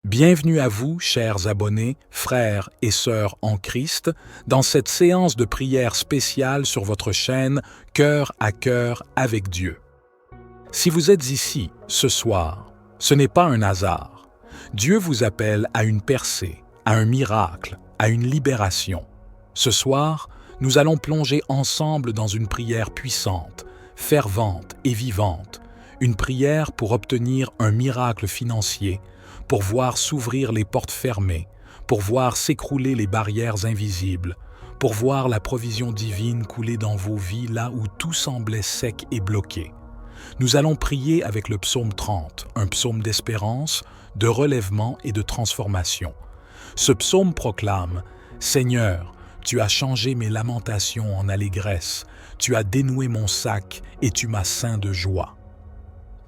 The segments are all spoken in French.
Bienvenue à vous, chers abonnés, frères et sœurs en Christ, dans cette séance de prière spéciale sur votre chaîne Cœur à cœur avec Dieu. Si vous êtes ici, ce soir, ce n'est pas un hasard. Dieu vous appelle à une percée, à un miracle, à une libération. Ce soir, nous allons plonger ensemble dans une prière puissante, fervente et vivante, une prière pour obtenir un miracle financier, pour voir s'ouvrir les portes fermées, pour voir s'écrouler les barrières invisibles, pour voir la provision divine couler dans vos vies là où tout semblait sec et bloqué. Nous allons prier avec le psaume 30, un psaume d'espérance, de relèvement et de transformation. Ce psaume proclame « Seigneur, tu as changé mes lamentations en allégresse, tu as dénoué mon sac et tu m'as ceint de joie. »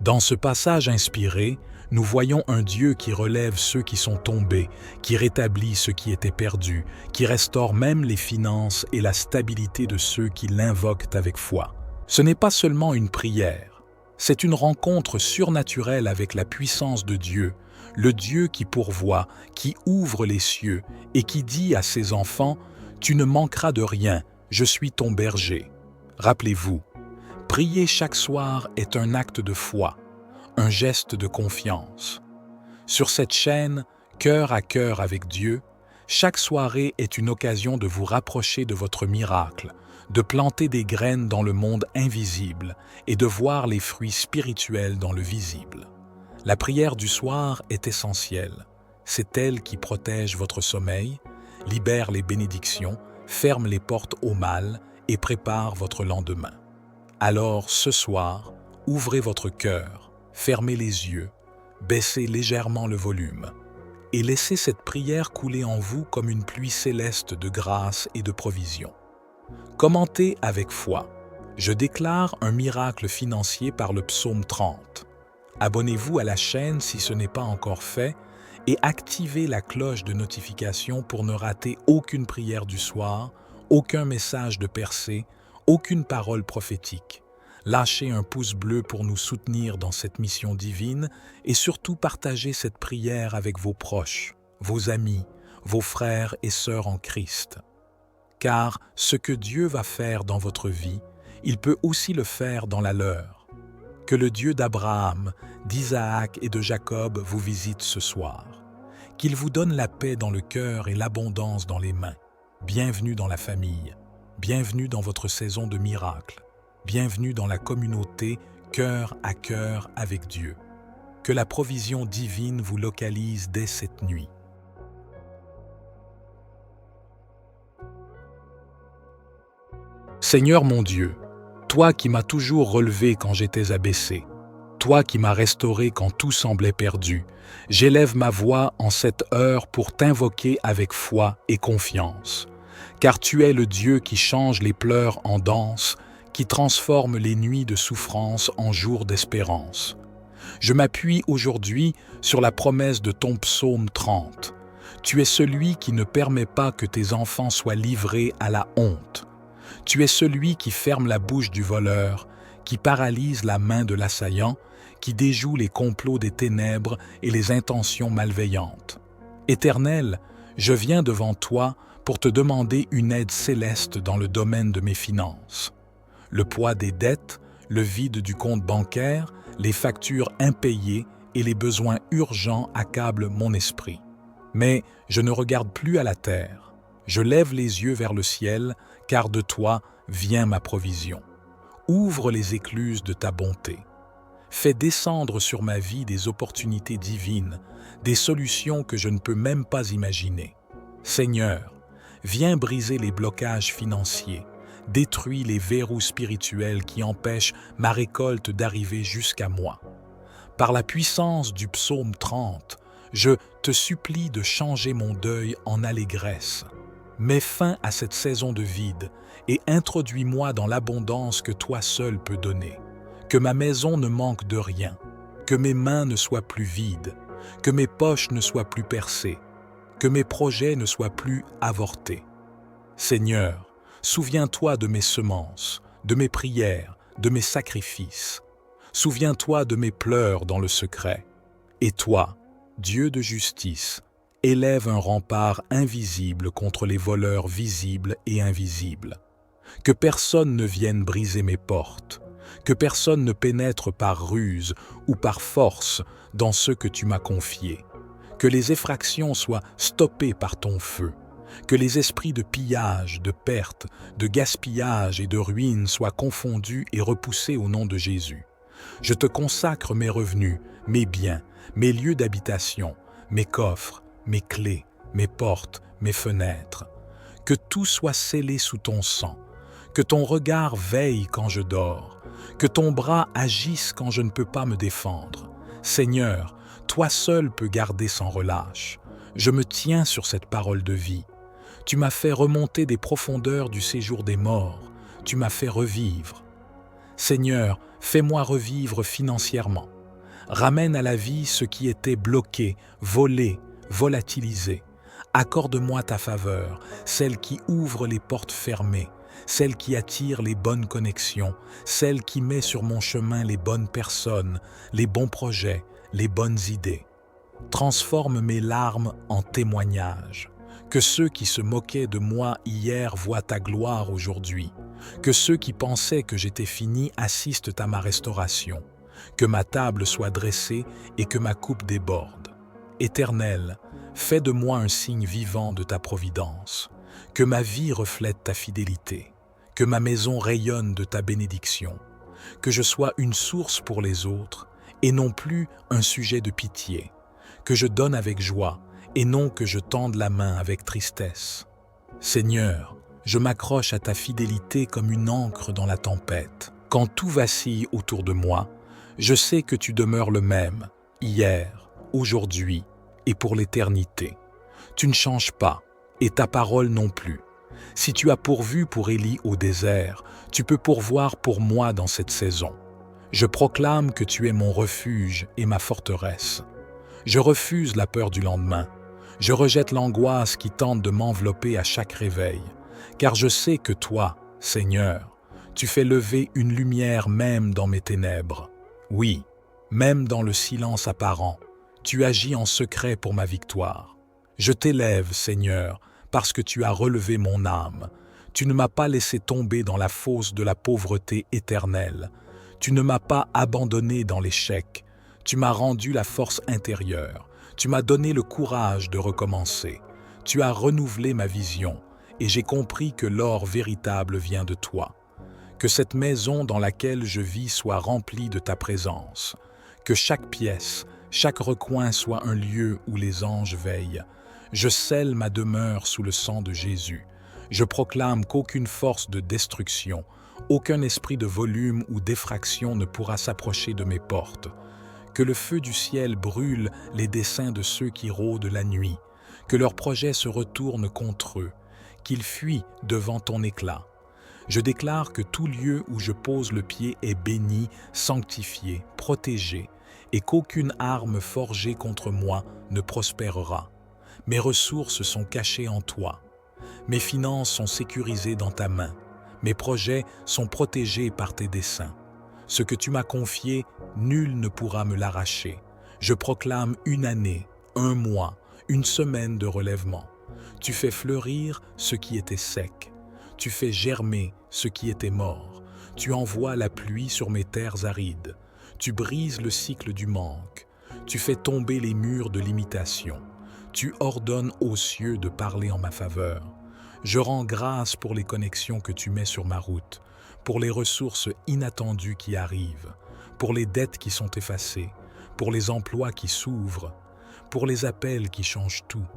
Dans ce passage inspiré, nous voyons un Dieu qui relève ceux qui sont tombés, qui rétablit ce qui était perdu, qui restaure même les finances et la stabilité de ceux qui l'invoquent avec foi. Ce n'est pas seulement une prière, c'est une rencontre surnaturelle avec la puissance de Dieu, le Dieu qui pourvoit, qui ouvre les cieux et qui dit à ses enfants « Tu ne manqueras de rien, je suis ton berger ». Rappelez-vous, prier chaque soir est un acte de foi, un geste de confiance. Sur cette chaîne, Cœur à cœur avec Dieu, chaque soirée est une occasion de vous rapprocher de votre miracle, de planter des graines dans le monde invisible et de voir les fruits spirituels dans le visible. La prière du soir est essentielle. C'est elle qui protège votre sommeil, libère les bénédictions, ferme les portes au mal et prépare votre lendemain. Alors, ce soir, ouvrez votre cœur, fermez les yeux, baissez légèrement le volume et laissez cette prière couler en vous comme une pluie céleste de grâce et de provision. Commentez avec foi. Je déclare un miracle financier par le psaume 30. Abonnez-vous à la chaîne si ce n'est pas encore fait et activez la cloche de notification pour ne rater aucune prière du soir, aucun message de percée, aucune parole prophétique. Lâchez un pouce bleu pour nous soutenir dans cette mission divine et surtout partagez cette prière avec vos proches, vos amis, vos frères et sœurs en Christ. Car ce que Dieu va faire dans votre vie, il peut aussi le faire dans la leur. Que le Dieu d'Abraham, d'Isaac et de Jacob vous visite ce soir. Qu'il vous donne la paix dans le cœur et l'abondance dans les mains. Bienvenue dans la famille. Bienvenue dans votre saison de miracle. Bienvenue dans la communauté Cœur à cœur avec Dieu. Que la provision divine vous localise dès cette nuit. Seigneur mon Dieu, toi qui m'as toujours relevé quand j'étais abaissé, toi qui m'as restauré quand tout semblait perdu, j'élève ma voix en cette heure pour t'invoquer avec foi et confiance. Car tu es le Dieu qui change les pleurs en danse, qui transforme les nuits de souffrance en jours d'espérance. Je m'appuie aujourd'hui sur la promesse de ton psaume 30. Tu es celui qui ne permet pas que tes enfants soient livrés à la honte. Tu es celui qui ferme la bouche du voleur, qui paralyse la main de l'assaillant, qui déjoue les complots des ténèbres et les intentions malveillantes. Éternel, je viens devant toi pour te demander une aide céleste dans le domaine de mes finances. Le poids des dettes, le vide du compte bancaire, les factures impayées et les besoins urgents accablent mon esprit. Mais je ne regarde plus à la terre. Je lève les yeux vers le ciel, car de toi vient ma provision. Ouvre les écluses de ta bonté. Fais descendre sur ma vie des opportunités divines, des solutions que je ne peux même pas imaginer. Seigneur, viens briser les blocages financiers, détruis les verrous spirituels qui empêchent ma récolte d'arriver jusqu'à moi. Par la puissance du psaume 30, je te supplie de changer mon deuil en allégresse. Mets fin à cette saison de vide et introduis-moi dans l'abondance que toi seul peux donner. Que ma maison ne manque de rien, que mes mains ne soient plus vides, que mes poches ne soient plus percées, que mes projets ne soient plus avortés. Seigneur, souviens-toi de mes semences, de mes prières, de mes sacrifices. Souviens-toi de mes pleurs dans le secret. Et toi, Dieu de justice, élève un rempart invisible contre les voleurs visibles et invisibles. Que personne ne vienne briser mes portes, que personne ne pénètre par ruse ou par force dans ce que tu m'as confié. Que les effractions soient stoppées par ton feu, que les esprits de pillage, de perte, de gaspillage et de ruine soient confondus et repoussés au nom de Jésus. Je te consacre mes revenus, mes biens, mes lieux d'habitation, mes coffres, mes clés, mes portes, mes fenêtres. Que tout soit scellé sous ton sang, que ton regard veille quand je dors, que ton bras agisse quand je ne peux pas me défendre. Seigneur, toi seul peux garder sans relâche. Je me tiens sur cette parole de vie. Tu m'as fait remonter des profondeurs du séjour des morts. Tu m'as fait revivre. Seigneur, fais-moi revivre financièrement. Ramène à la vie ce qui était bloqué, volé, volatilisé. Accorde-moi ta faveur, celle qui ouvre les portes fermées, celle qui attire les bonnes connexions, celle qui met sur mon chemin les bonnes personnes, les bons projets, les bonnes idées. Transforme mes larmes en témoignages. Que ceux qui se moquaient de moi hier voient ta gloire aujourd'hui. Que ceux qui pensaient que j'étais fini assistent à ma restauration. Que ma table soit dressée et que ma coupe déborde. Éternel, fais de moi un signe vivant de ta providence. Que ma vie reflète ta fidélité. Que ma maison rayonne de ta bénédiction. Que je sois une source pour les autres et non plus un sujet de pitié. Que je donne avec joie et non que je tende la main avec tristesse. Seigneur, je m'accroche à ta fidélité comme une ancre dans la tempête. Quand tout vacille autour de moi, je sais que tu demeures le même, hier, aujourd'hui et pour l'éternité. Tu ne changes pas, et ta parole non plus. Si tu as pourvu pour Élie au désert, tu peux pourvoir pour moi dans cette saison. Je proclame que tu es mon refuge et ma forteresse. Je refuse la peur du lendemain. Je rejette l'angoisse qui tente de m'envelopper à chaque réveil, car je sais que toi, Seigneur, tu fais lever une lumière même dans mes ténèbres. Oui, même dans le silence apparent, tu agis en secret pour ma victoire. Je t'élève, Seigneur, parce que tu as relevé mon âme. Tu ne m'as pas laissé tomber dans la fosse de la pauvreté éternelle. Tu ne m'as pas abandonné dans l'échec. Tu m'as rendu la force intérieure. Tu m'as donné le courage de recommencer. Tu as renouvelé ma vision et j'ai compris que l'or véritable vient de toi. Que cette maison dans laquelle je vis soit remplie de ta présence. Que chaque pièce, chaque recoin soit un lieu où les anges veillent. Je scelle ma demeure sous le sang de Jésus. Je proclame qu'aucune force de destruction, aucun esprit de volume ou d'effraction ne pourra s'approcher de mes portes. Que le feu du ciel brûle les desseins de ceux qui rôdent la nuit, que leurs projets se retournent contre eux, qu'ils fuient devant ton éclat. Je déclare que tout lieu où je pose le pied est béni, sanctifié, protégé, et qu'aucune arme forgée contre moi ne prospérera. Mes ressources sont cachées en toi. Mes finances sont sécurisées dans ta main. Mes projets sont protégés par tes desseins. Ce que tu m'as confié, nul ne pourra me l'arracher. Je proclame une année, un mois, une semaine de relèvement. Tu fais fleurir ce qui était sec. Tu fais germer ce qui était mort. Tu envoies la pluie sur mes terres arides. Tu brises le cycle du manque. Tu fais tomber les murs de l'imitation. Tu ordonnes aux cieux de parler en ma faveur. Je rends grâce pour les connexions que tu mets sur ma route, pour les ressources inattendues qui arrivent, pour les dettes qui sont effacées, pour les emplois qui s'ouvrent, pour les appels qui changent tout,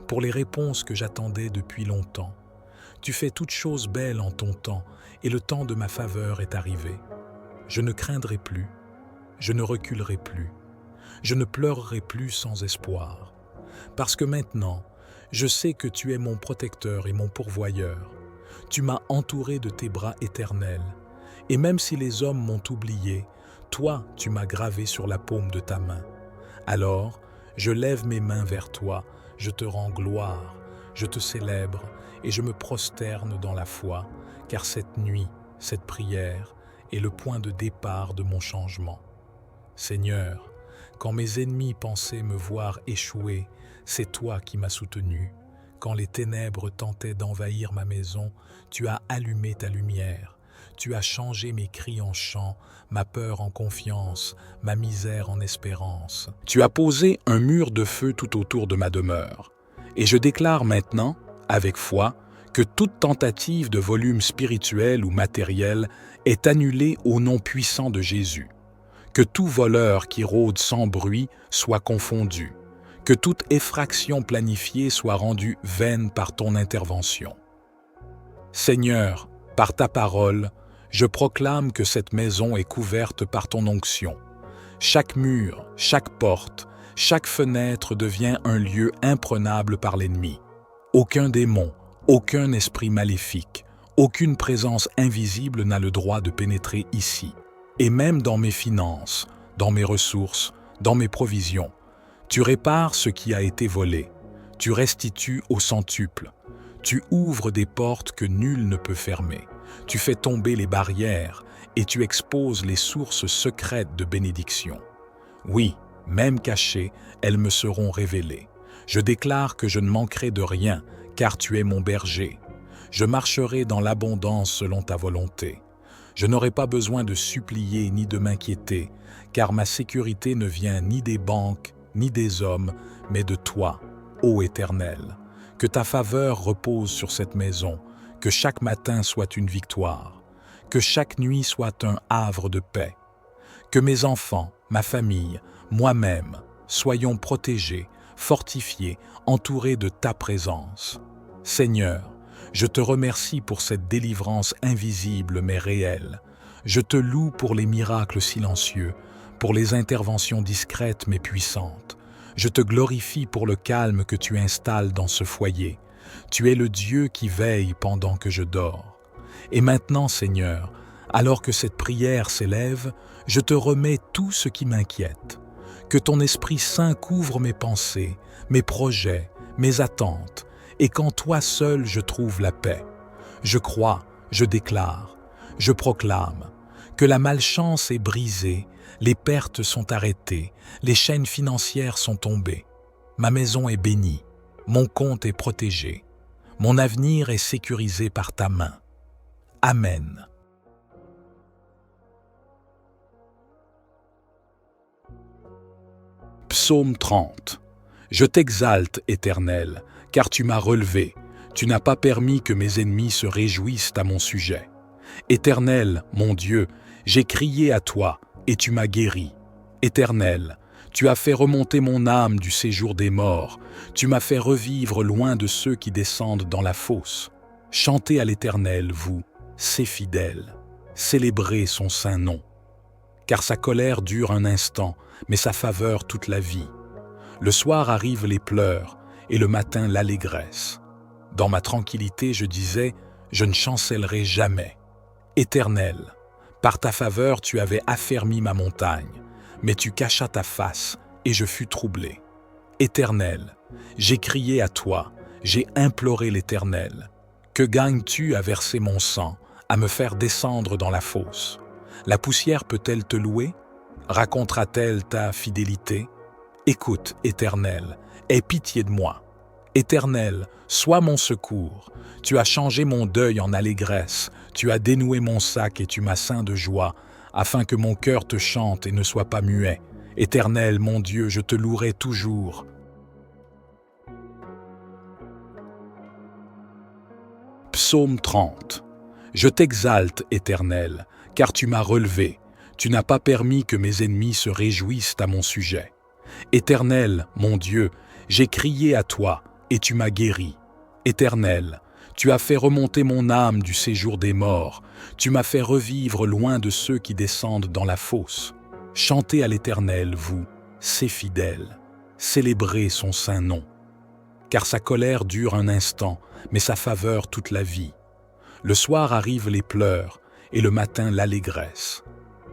pour les réponses que j'attendais depuis longtemps. Tu fais toutes choses belles en ton temps, et le temps de ma faveur est arrivé. Je ne craindrai plus, je ne reculerai plus, je ne pleurerai plus sans espoir. Parce que maintenant, je sais que tu es mon protecteur et mon pourvoyeur. Tu m'as entouré de tes bras éternels. Et même si les hommes m'ont oublié, toi, tu m'as gravé sur la paume de ta main. Alors, je lève mes mains vers toi, je te rends gloire, je te célèbre et je me prosterne dans la foi, car cette nuit, cette prière est le point de départ de mon changement. Seigneur, Quand mes ennemis pensaient me voir échouer, c'est toi qui m'as soutenu. Quand les ténèbres tentaient d'envahir ma maison, tu as allumé ta lumière. Tu as changé mes cris en chants, ma peur en confiance, ma misère en espérance. Tu as posé un mur de feu tout autour de ma demeure. Et je déclare maintenant, avec foi, que toute tentative de volume spirituel ou matériel est annulée au nom puissant de Jésus. Que tout voleur qui rôde sans bruit soit confondu. Que toute effraction planifiée soit rendue vaine par ton intervention. Seigneur, par ta parole, je proclame que cette maison est couverte par ton onction. Chaque mur, chaque porte, chaque fenêtre devient un lieu imprenable par l'ennemi. Aucun démon, aucun esprit maléfique, aucune présence invisible n'a le droit de pénétrer ici. Et même dans mes finances, dans mes ressources, dans mes provisions, tu répares ce qui a été volé, tu restitues au centuple, tu ouvres des portes que nul ne peut fermer, tu fais tomber les barrières et tu exposes les sources secrètes de bénédiction. Oui, même cachées, elles me seront révélées. Je déclare que je ne manquerai de rien, car tu es mon berger. Je marcherai dans l'abondance selon ta volonté. Je n'aurai pas besoin de supplier ni de m'inquiéter, car ma sécurité ne vient ni des banques, ni des hommes, mais de toi, ô Éternel. Que ta faveur repose sur cette maison, que chaque matin soit une victoire, que chaque nuit soit un havre de paix. Que mes enfants, ma famille, moi-même, soyons protégés, fortifiés, entourés de ta présence. Seigneur, je te remercie pour cette délivrance invisible mais réelle. Je te loue pour les miracles silencieux, pour les interventions discrètes mais puissantes. Je te glorifie pour le calme que tu installes dans ce foyer. Tu es le Dieu qui veille pendant que je dors. Et maintenant, Seigneur, alors que cette prière s'élève, je te remets tout ce qui m'inquiète. Que ton Esprit Saint couvre mes pensées, mes projets, mes attentes, et qu'en toi seul je trouve la paix. Je crois, je déclare, je proclame que la malchance est brisée, les pertes sont arrêtées, les chaînes financières sont tombées. Ma maison est bénie, mon compte est protégé, mon avenir est sécurisé par ta main. Amen. Psaume 30. Je t'exalte, Éternel, car tu m'as relevé. Tu n'as pas permis que mes ennemis se réjouissent à mon sujet. Éternel, mon Dieu, j'ai crié à toi, et tu m'as guéri. Éternel, tu as fait remonter mon âme du séjour des morts. Tu m'as fait revivre loin de ceux qui descendent dans la fosse. Chantez à l'Éternel, vous, ses fidèles. Célébrez son saint nom. Car sa colère dure un instant, mais sa faveur toute la vie. Le soir arrivent les pleurs, et le matin l'allégresse. Dans ma tranquillité, je disais, je ne chancellerai jamais. Éternel, par ta faveur tu avais affermi ma montagne, mais tu cachas ta face, et je fus troublé. Éternel, j'ai crié à toi, j'ai imploré l'Éternel. Que gagnes-tu à verser mon sang, à me faire descendre dans la fosse? La poussière peut-elle te louer? Racontera-t-elle ta fidélité? Écoute, Éternel, aie pitié de moi. Éternel, sois mon secours. Tu as changé mon deuil en allégresse, tu as dénoué mon sac et tu m'as ceint de joie, afin que mon cœur te chante et ne soit pas muet. Éternel, mon Dieu, je te louerai toujours. Psaume 30. Je t'exalte, Éternel, car tu m'as relevé. Tu n'as pas permis que mes ennemis se réjouissent à mon sujet. Éternel, mon Dieu, j'ai crié à toi, et tu m'as guéri. Éternel, tu as fait remonter mon âme du séjour des morts. Tu m'as fait revivre loin de ceux qui descendent dans la fosse. Chantez à l'Éternel, vous, ses fidèles. Célébrez son saint nom. Car sa colère dure un instant, mais sa faveur toute la vie. Le soir arrivent les pleurs, et le matin l'allégresse.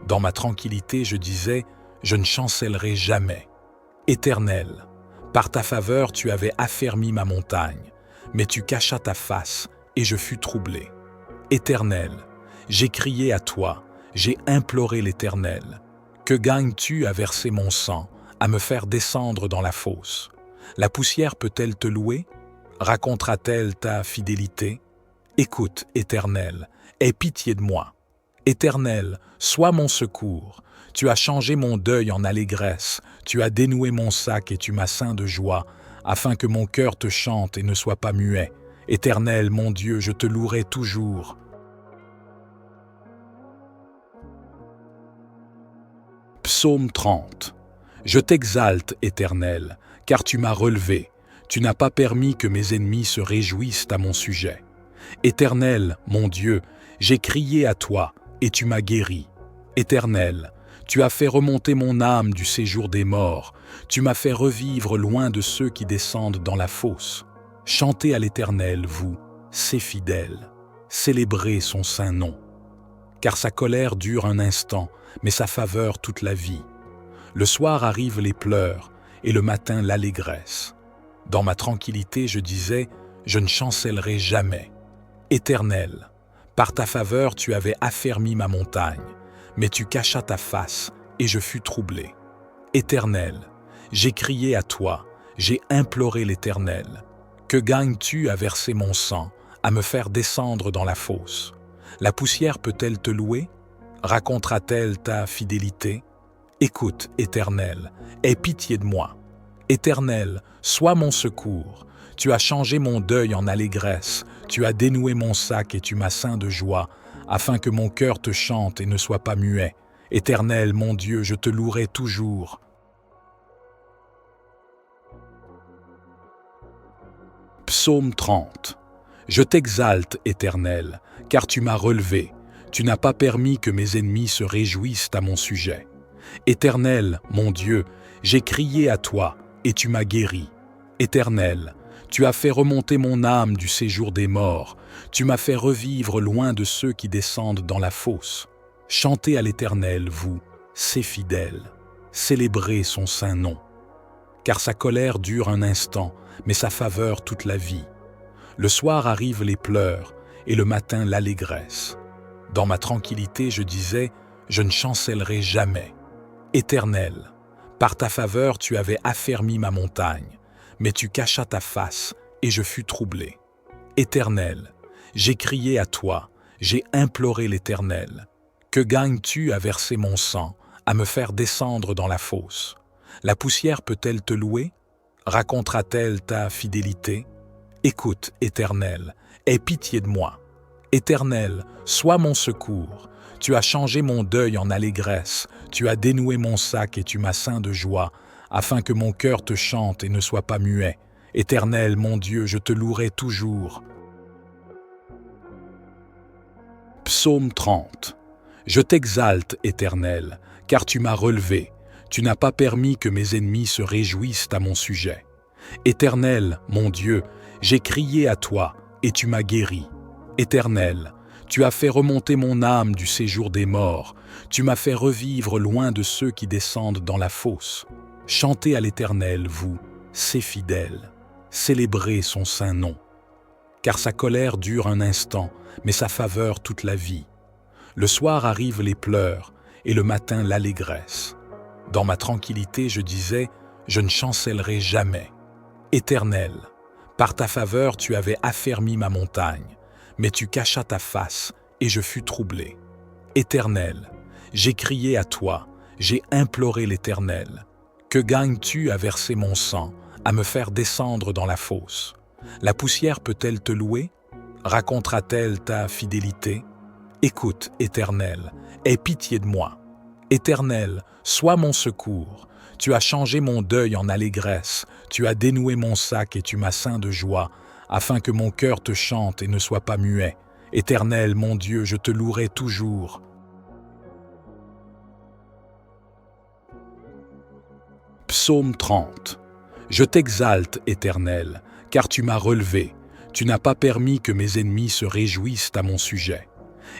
Dans ma tranquillité, je disais, je ne chancellerai jamais. Éternel, par ta faveur tu avais affermi ma montagne, mais tu cachas ta face, et je fus troublé. Éternel, j'ai crié à toi, j'ai imploré l'Éternel. Que gagnes-tu à verser mon sang, à me faire descendre dans la fosse. La poussière peut-elle te louer? Racontera-t-elle ta fidélité? Écoute, Éternel, aie pitié de moi. Éternel, sois mon secours. Tu as changé mon deuil en allégresse, tu as dénoué mon sac et tu m'as ceint de joie, afin que mon cœur te chante et ne soit pas muet. Éternel, mon Dieu, je te louerai toujours. Psaume 30. Je t'exalte, Éternel, car tu m'as relevé. Tu n'as pas permis que mes ennemis se réjouissent à mon sujet. Éternel, mon Dieu, j'ai crié à toi, et tu m'as guéri. Éternel, tu as fait remonter mon âme du séjour des morts, tu m'as fait revivre loin de ceux qui descendent dans la fosse. Chantez à l'Éternel, vous, ses fidèles, célébrez son saint nom. Car sa colère dure un instant, mais sa faveur toute la vie. Le soir arrivent les pleurs, et le matin l'allégresse. Dans ma tranquillité, je disais, je ne chancellerai jamais. Éternel, par ta faveur tu avais affermi ma montagne, mais tu cachas ta face, et je fus troublé. Éternel, j'ai crié à toi, j'ai imploré l'Éternel. Que gagnes-tu à verser mon sang, à me faire descendre dans la fosse? La poussière peut-elle te louer? Racontera-t-elle ta fidélité? Écoute, Éternel, aie pitié de moi. Éternel, sois mon secours. Tu as changé mon deuil en allégresse, tu as dénoué mon sac et tu m'as ceint de joie, afin que mon cœur te chante et ne soit pas muet. Éternel, mon Dieu, je te louerai toujours. Psaume 30. Je t'exalte, Éternel, car tu m'as relevé. Tu n'as pas permis que mes ennemis se réjouissent à mon sujet. Éternel, mon Dieu, j'ai crié à toi, et tu m'as guéri. Éternel, tu as fait remonter mon âme du séjour des morts, tu m'as fait revivre loin de ceux qui descendent dans la fosse. Chantez à l'Éternel, vous, ses fidèles, célébrez son saint nom. Car sa colère dure un instant, mais sa faveur toute la vie. Le soir arrivent les pleurs, et le matin l'allégresse. Dans ma tranquillité, je disais, je ne chancellerai jamais. Éternel, par ta faveur tu avais affermi ma montagne, mais tu cachas ta face, et je fus troublé. Éternel, j'ai crié à toi, j'ai imploré l'Éternel. Que gagnes-tu à verser mon sang, à me faire descendre dans la fosse? La poussière peut-elle te louer? Racontera-t-elle ta fidélité? Écoute, Éternel, aie pitié de moi. Éternel, sois mon secours. Tu as changé mon deuil en allégresse, tu as dénoué mon sac et tu m'as ceint de joie, afin que mon cœur te chante et ne soit pas muet. Éternel, mon Dieu, je te louerai toujours. Psaume 30. Je t'exalte, Éternel, car tu m'as relevé. Tu n'as pas permis que mes ennemis se réjouissent à mon sujet. Éternel, mon Dieu, j'ai crié à toi, et tu m'as guéri. Éternel, tu as fait remonter mon âme du séjour des morts, tu m'as fait revivre loin de ceux qui descendent dans la fosse. Chantez à l'Éternel, vous, ses fidèles, célébrez son saint nom. Car sa colère dure un instant, mais sa faveur toute la vie. Le soir arrivent les pleurs, et le matin l'allégresse. Dans ma tranquillité, je disais, je ne chancellerai jamais. Éternel, par ta faveur tu avais affermi ma montagne, mais tu cachas ta face, et je fus troublé. Éternel, j'ai crié à toi, j'ai imploré l'Éternel. Que gagnes-tu à verser mon sang, à me faire descendre dans la fosse? La poussière peut-elle te louer? Racontera-t-elle ta fidélité? Écoute, Éternel, aie pitié de moi. Éternel, sois mon secours. Tu as changé mon deuil en allégresse, tu as dénoué mon sac et tu m'as ceint de joie, afin que mon cœur te chante et ne soit pas muet. Éternel, mon Dieu, je te louerai toujours. Psaume 30. Je t'exalte, Éternel, car tu m'as relevé. Tu n'as pas permis que mes ennemis se réjouissent à mon sujet.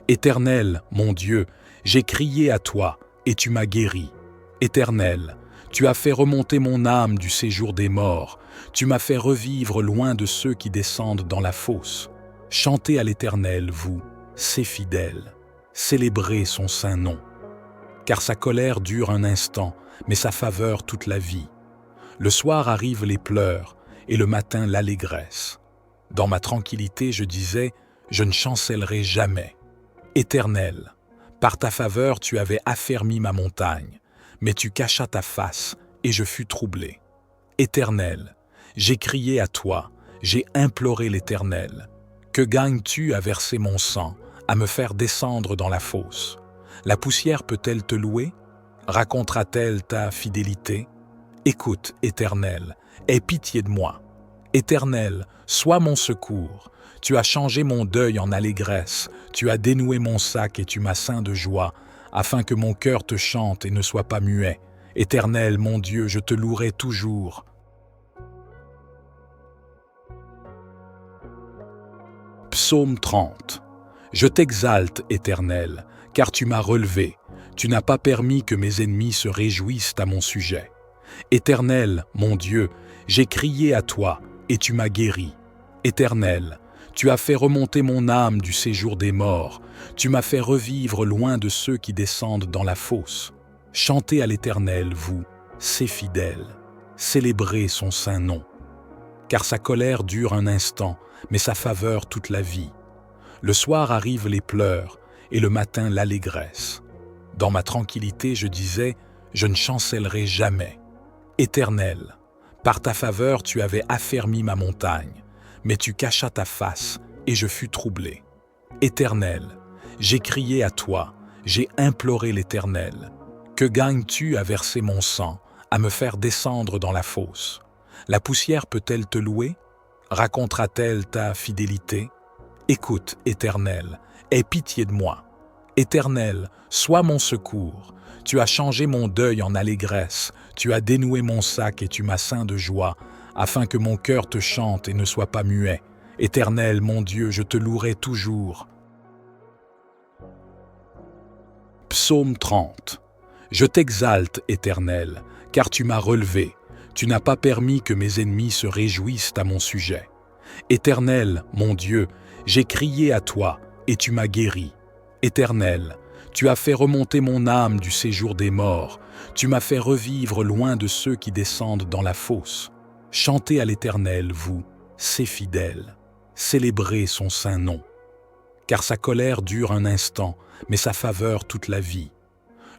Éternel, mon Dieu, j'ai crié à toi, et tu m'as guéri. Éternel, tu as fait remonter mon âme du séjour des morts, tu m'as fait revivre loin de ceux qui descendent dans la fosse. Chantez à l'Éternel, vous, ses fidèles, célébrez son saint nom. Car sa colère dure un instant, mais sa faveur toute la vie. Le soir arrivent les pleurs, et le matin l'allégresse. Dans ma tranquillité, je disais, je ne chancellerai jamais. Éternel, par ta faveur tu avais affermi ma montagne, mais tu cachas ta face, et je fus troublé. Éternel, j'ai crié à toi, j'ai imploré l'Éternel. Que gagnes-tu à verser mon sang, à me faire descendre dans la fosse? La poussière peut-elle te louer? Racontera-t-elle ta fidélité? Écoute, Éternel, aie pitié de moi. Éternel, sois mon secours. Tu as changé mon deuil en allégresse, tu as dénoué mon sac et tu m'as ceint de joie, afin que mon cœur te chante et ne soit pas muet. Éternel, mon Dieu, je te louerai toujours. Psaume 30. Je t'exalte, Éternel, car tu m'as relevé. Tu n'as pas permis que mes ennemis se réjouissent à mon sujet. Éternel, mon Dieu, j'ai crié à toi, et tu m'as guéri. Éternel, tu as fait remonter mon âme du séjour des morts. Tu m'as fait revivre loin de ceux qui descendent dans la fosse. Chantez à l'Éternel, vous, ses fidèles. Célébrez son saint nom. Car sa colère dure un instant, mais sa faveur toute la vie. Le soir arrivent les pleurs, et le matin l'allégresse. Dans ma tranquillité, je disais, je ne chancellerai jamais. Éternel, par ta faveur tu avais affermi ma montagne, mais tu cachas ta face, et je fus troublé. Éternel, j'ai crié à toi, j'ai imploré l'Éternel. Que gagnes-tu à verser mon sang, à me faire descendre dans la fosse? La poussière peut-elle te louer? Racontera-t-elle ta fidélité? Écoute, Éternel, aie pitié de moi. Éternel, sois mon secours. Tu as changé mon deuil en allégresse, tu as dénoué mon sac et tu m'as ceint de joie, afin que mon cœur te chante et ne soit pas muet. Éternel, mon Dieu, je te louerai toujours. Psaume 30. Je t'exalte, Éternel, car tu m'as relevé. Tu n'as pas permis que mes ennemis se réjouissent à mon sujet. Éternel, mon Dieu, j'ai crié à toi, et tu m'as guéri. Éternel, tu as fait remonter mon âme du séjour des morts. Tu m'as fait revivre loin de ceux qui descendent dans la fosse. Chantez à l'Éternel, vous, ses fidèles. Célébrez son saint nom. Car sa colère dure un instant, mais sa faveur toute la vie.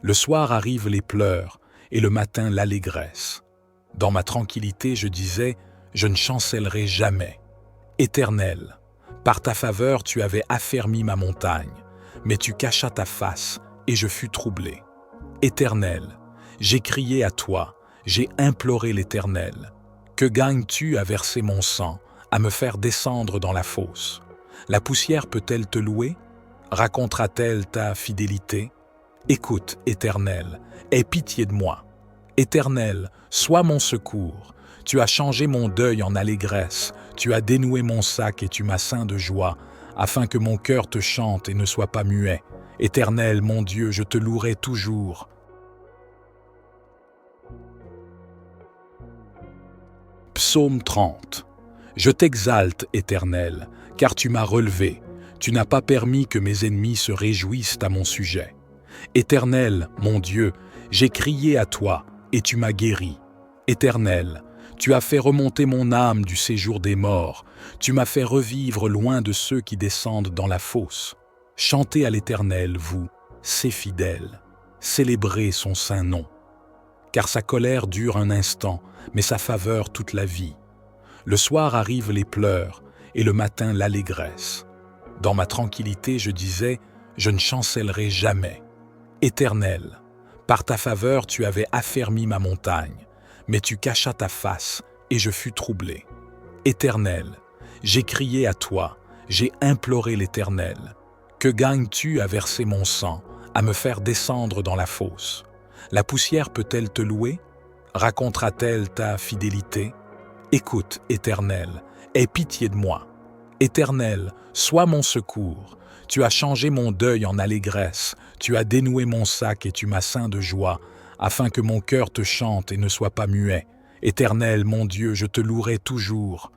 Le soir arrivent les pleurs, et le matin l'allégresse. Dans ma tranquillité, je disais, je ne chancellerai jamais. Éternel, par ta faveur tu avais affermi ma montagne, mais tu cachas ta face, et je fus troublé. Éternel, j'ai crié à toi, j'ai imploré l'Éternel. Que gagnes-tu à verser mon sang, à me faire descendre dans la fosse? La poussière peut-elle te louer? Racontera-t-elle ta fidélité? Écoute, Éternel, aie pitié de moi. Éternel, sois mon secours. Tu as changé mon deuil en allégresse, tu as dénoué mon sac et tu m'as ceint de joie, afin que mon cœur te chante et ne soit pas muet. Éternel, mon Dieu, je te louerai toujours. Psaume 30. Je t'exalte, Éternel, car tu m'as relevé. Tu n'as pas permis que mes ennemis se réjouissent à mon sujet. Éternel, mon Dieu, j'ai crié à toi, et tu m'as guéri. Éternel, tu as fait remonter mon âme du séjour des morts. Tu m'as fait revivre loin de ceux qui descendent dans la fosse. Chantez à l'Éternel, vous, ses fidèles. Célébrez son saint nom. Car sa colère dure un instant, mais sa faveur toute la vie. Le soir arrivent les pleurs, et le matin l'allégresse. Dans ma tranquillité, je disais, je ne chancellerai jamais. Éternel, par ta faveur tu avais affermi ma montagne, mais tu cachas ta face, et je fus troublé. Éternel, j'ai crié à toi, j'ai imploré l'Éternel. Que gagnes-tu à verser mon sang, à me faire descendre dans la fosse? La poussière peut-elle te louer? Racontera-t-elle ta fidélité? Écoute, Éternel, aie pitié de moi. Éternel, sois mon secours. Tu as changé mon deuil en allégresse, tu as dénoué mon sac et tu m'as ceint de joie, afin que mon cœur te chante et ne soit pas muet. Éternel, mon Dieu, je te louerai toujours.